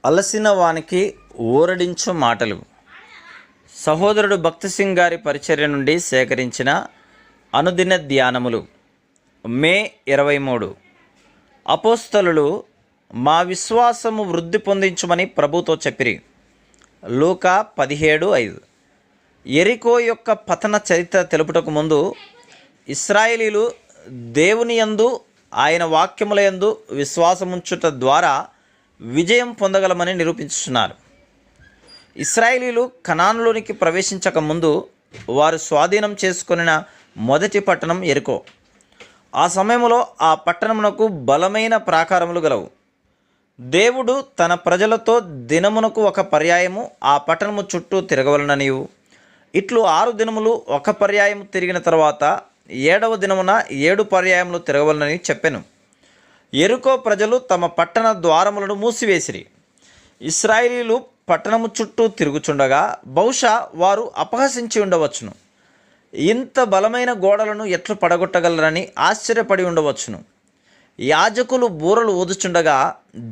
అలసిన వానికి ఊరడించు మాటలు. సహోదరుడు భక్తి సింగ్ గారి పరిచర్య నుండి సేకరించిన అనుదిన ధ్యానములు. మే 23. అపోస్తలులు మా విశ్వాసము వృద్ధి పొందించుమని ప్రభుతో చెప్పిరి. లూకా 17:5. యెరికో యొక్క పతన చరిత్ర తెలుపుటకు ముందు ఇశ్రాయేలీలు దేవుని యందు ఆయన వాక్యముల యందు విశ్వాసముంచుట ద్వారా విజయం పొందగలమని నిరూపించుతున్నారు. ఇశ్రాయేలీలు కనానులోనికి ప్రవేశించక ముందు వారు స్వాధీనం చేసుకొనిన మొదటి పట్టణం యెరికో. ఆ సమయంలో ఆ పట్టణమునకు బలమైన ప్రాకారములు గలవు. దేవుడు తన ప్రజలతో దినమునకు ఒక పర్యాయము ఆ పట్టణము చుట్టూ తిరగవలననియు, ఇట్లు 6 దినములు ఒక పర్యాయము తిరిగిన తర్వాత 7వ దినమున 7 పర్యాయములు తిరగవలనని చెప్పెను. యెరికో ప్రజలు తమ పట్టణ ద్వారములను మూసివేసిరి. ఇశ్రాయేలీలు పట్టణము చుట్టూ తిరుగుచుండగా బహుశా వారు అపహసించి ఉండవచ్చును. ఇంత బలమైన గోడలను ఎట్లు పడగొట్టగలరని ఆశ్చర్యపడి ఉండవచ్చును. యాజకులు బూరలు ఊదుచుండగా,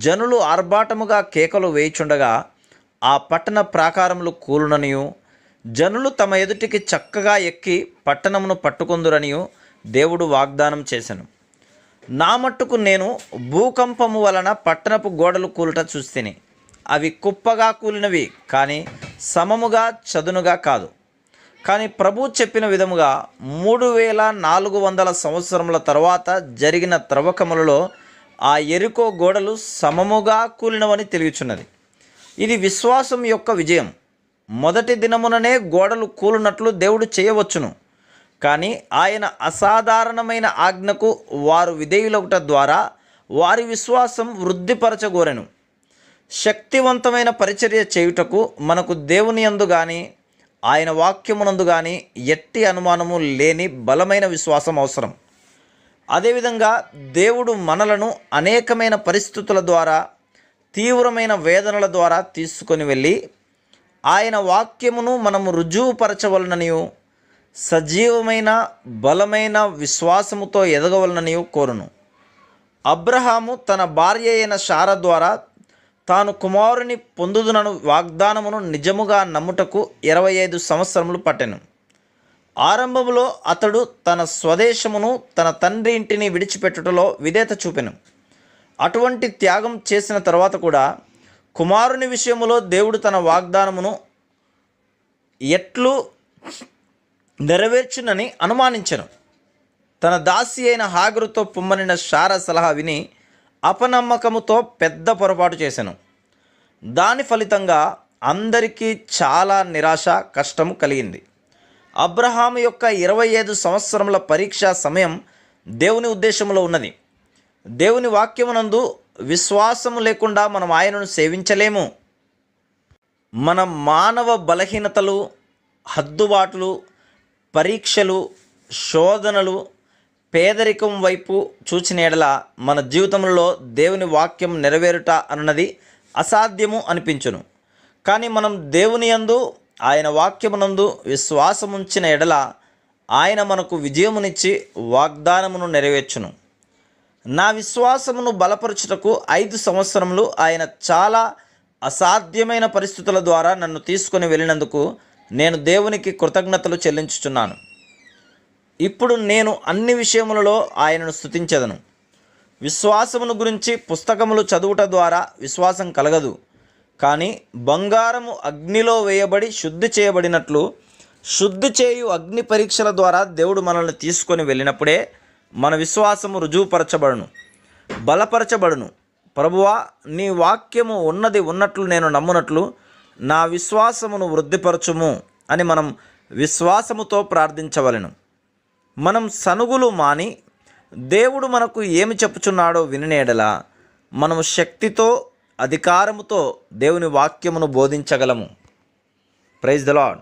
జనులు ఆర్భాటముగా కేకలు వేయుచుండగా ఆ పట్టణ ప్రాకారములు కూలుననియు, జనులు తమ ఎదుటికి చక్కగా ఎక్కి పట్టణమును పట్టుకొందురనియు దేవుడు వాగ్దానం చేసెను. నా మట్టుకు నేను భూకంపము వలన పట్టణపు గోడలు కూలుట చూస్తేని, అవి కుప్పగా కూలినవి కానీ సమముగా చదునుగా కాదు. కానీ ప్రభు చెప్పిన విధముగా 3400 సంవత్సరముల తర్వాత జరిగిన త్రవ్వకములలో ఆ యెరికో గోడలు సమముగా కూలినవని తెలియచున్నది. ఇది విశ్వాసం యొక్క విజయం. మొదటి దినముననే గోడలు కూలినట్లు దేవుడు చేయవచ్చును. కానీ ఆయన అసాధారణమైన ఆజ్ఞకు వారు విధేయులగుట ద్వారా వారి విశ్వాసం వృద్ధిపరచగోరెను. శక్తివంతమైన పరిచర్య చేయుటకు మనకు దేవుని యందు కానీ ఆయన వాక్యమునందు కానీ ఎట్టి అనుమానము లేని బలమైన విశ్వాసం అవసరం. అదేవిధంగా దేవుడు మనలను అనేకమైన పరిస్థితుల ద్వారా, తీవ్రమైన వేదనల ద్వారా తీసుకొని వెళ్ళి ఆయన వాక్యమును మనము రుజువుపరచవలననియు, సజీవమైన బలమైన విశ్వాసముతో ఎదగవలననియు కోరును. అబ్రహాము తన భార్య అయిన శారా ద్వారా తాను కుమారుని పొందుదునను వాగ్దానమును నిజముగా నమ్ముటకు 25 సంవత్సరములు పట్టెను. ఆరంభములో అతడు తన స్వదేశమును, తన తండ్రి ఇంటిని విడిచిపెట్టుటలో విధేయత చూపెను. అటువంటి త్యాగం చేసిన తర్వాత కూడా కుమారుని విషయములో దేవుడు తన వాగ్దానమును ఎట్లు నెరవేర్చునని అనుమానించెను. తన దాసి అయిన హాగరుతో పొమ్మనిన శారా సలహా విని అపనమ్మకముతో పెద్ద పొరపాటు చేశాను. దాని ఫలితంగా అందరికీ చాలా నిరాశ, కష్టము కలిగింది. అబ్రహాము యొక్క 25 సంవత్సరముల పరీక్షా సమయం దేవుని ఉద్దేశంలో ఉన్నది. దేవుని వాక్యమునందు విశ్వాసము లేకుండా మనం ఆయనను సేవించలేము. మన మానవ బలహీనతలు, హద్దుబాట్లు, పరీక్షలు, శోధనలు, పేదరికం వైపు చూచిన ఎడల మన జీవితంలో దేవుని వాక్యం నెరవేరుట అన్నది అసాధ్యము అనిపించును. కానీ మనం దేవుని యందు, ఆయన వాక్యమునందు విశ్వాసముంచిన ఎడల ఆయన మనకు విజయమునిచ్చి వాగ్దానమును నెరవేర్చును. నా విశ్వాసమును బలపరచుటకు 5 సంవత్సరములు ఆయన చాలా అసాధ్యమైన పరిస్థితుల ద్వారా నన్ను తీసుకొని వెళ్ళినందుకు నేను దేవునికి కృతజ్ఞతలు చెల్లించుచున్నాను. ఇప్పుడు నేను అన్ని విషయములలో ఆయనను స్తుతించెదను. విశ్వాసమును గురించి పుస్తకములు చదువుట ద్వారా విశ్వాసం కలగదు. కానీ బంగారము అగ్నిలో వేయబడి శుద్ధి చేయబడినట్లు శుద్ధి చేయు అగ్ని పరీక్షల ద్వారా దేవుడు మనల్ని తీసుకొని వెళ్ళినప్పుడే మన విశ్వాసము రుజువుపరచబడును, బలపరచబడును. ప్రభువా, నీ వాక్యము ఉన్నది ఉన్నట్లు నేను నమ్మునట్లు నా విశ్వాసమును వృద్ధిపరచుము అని మనం విశ్వాసముతో ప్రార్థించవలెను. మనం సనుగులు మాని దేవుడు మనకు ఏమి చెప్పుచున్నాడో వినినేడలా మనము శక్తితో, అధికారముతో దేవుని వాక్యమును బోధించగలము. Praise the lord.